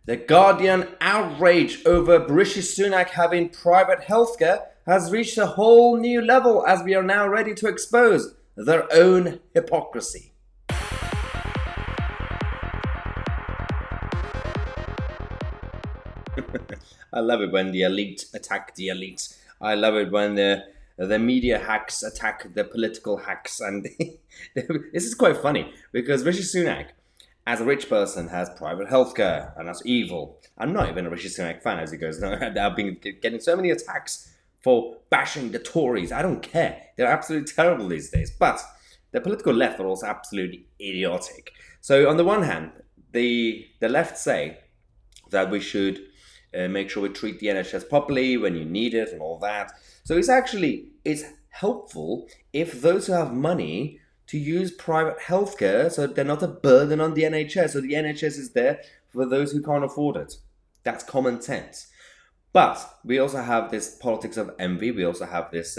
The Guardian outrage over Rishi Sunak having private healthcare has reached a whole new level as we are now ready to expose their own hypocrisy. I love it when the elite attack the elite. I love it when the media hacks attack the political hacks. And this is quite funny because Rishi Sunak, as a rich person, has private healthcare, and that's evil. I'm not even a Rishi Sunak fan, as he goes. No, I've been getting so many attacks for bashing the Tories. I don't care. They're absolutely terrible these days. But the political left are also absolutely idiotic. So on the one hand, the left say that we should make sure we treat the NHS properly when you need it and all that. So it's helpful if those who have money to use private healthcare so they're not a burden on the NHS. So the NHS is there for those who can't afford it. That's common sense. But we also have this politics of envy. We also have this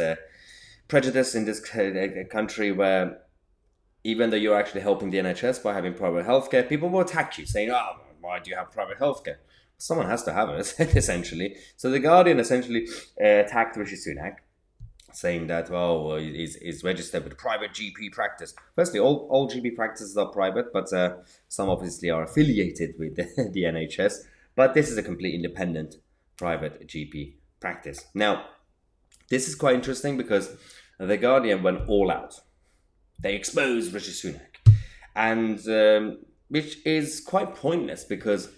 prejudice in this country where even though you're actually helping the NHS by having private healthcare, people will attack you saying, oh, why do you have private healthcare? Someone has to have it, essentially. So the Guardian essentially attacked Rishi Sunak, saying that, he's registered with private GP practice. Firstly, all GP practices are private, but some obviously are affiliated with the NHS. But this is a complete independent private GP practice. Now, this is quite interesting because the Guardian went all out. They exposed Rishi Sunak, and which is quite pointless because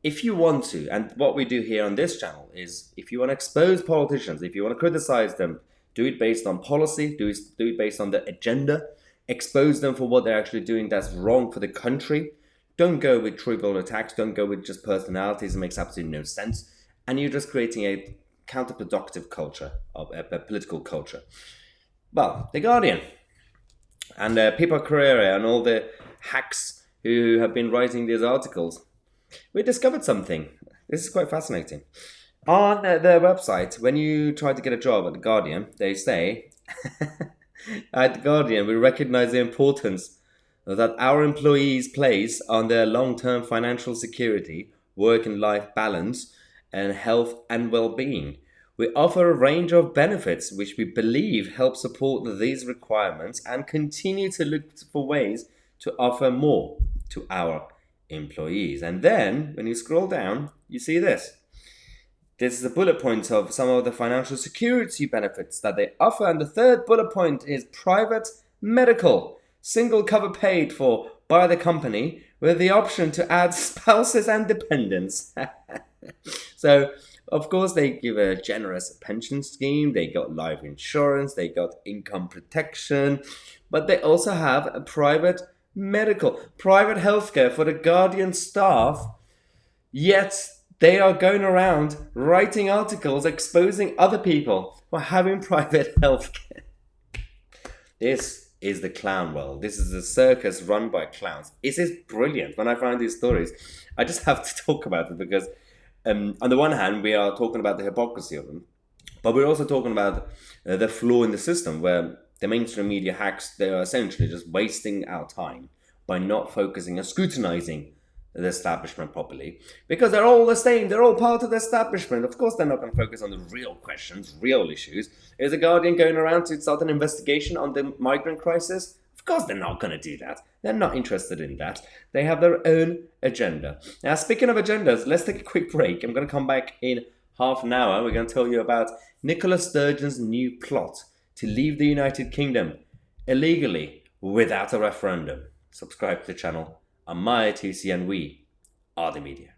if you want to, and what we do here on this channel is, if you want to expose politicians, if you want to criticize them, do it based on policy, do it based on the agenda, expose them for what they're actually doing that's wrong for the country. Don't go with trivial attacks, don't go with just personalities, it makes absolutely no sense. And you're just creating a counterproductive culture, of a political culture. Well, The Guardian and Pippa Carrera and all the hacks who have been writing these articles, we discovered something. This is quite fascinating. On their website, when you try to get a job at The Guardian, they say, at The Guardian, we recognize the importance that our employees place on their long-term financial security, work and life balance, and health and well-being. We offer a range of benefits which we believe help support these requirements and continue to look for ways to offer more to our employees. And then when you scroll down, you see this. This is a bullet point of some of the financial security benefits that they offer. And the third bullet point is private medical, single cover paid for by the company with the option to add spouses and dependents. So, of course, they give a generous pension scheme. They got life insurance. They got income protection. But they also have a private medical, private healthcare for the Guardian staff, yet they are going around writing articles exposing other people for having private healthcare. This is the clown world. This is a circus run by clowns. It is brilliant. When I find these stories, I just have to talk about it because on the one hand, we are talking about the hypocrisy of them, but we're also talking about the flaw in the system where the mainstream media hacks, they are essentially just wasting our time by not focusing and scrutinizing the establishment properly. Because they're all the same. They're all part of the establishment. Of course, they're not going to focus on the real questions, real issues. Is the Guardian going around to start an investigation on the migrant crisis? Of course, they're not going to do that. They're not interested in that. They have their own agenda. Now, speaking of agendas, let's take a quick break. I'm going to come back in half an hour. We're going to tell you about Nicola Sturgeon's new plot to leave the United Kingdom illegally without a referendum. Subscribe to the channel. I'm Tousi and we are the media.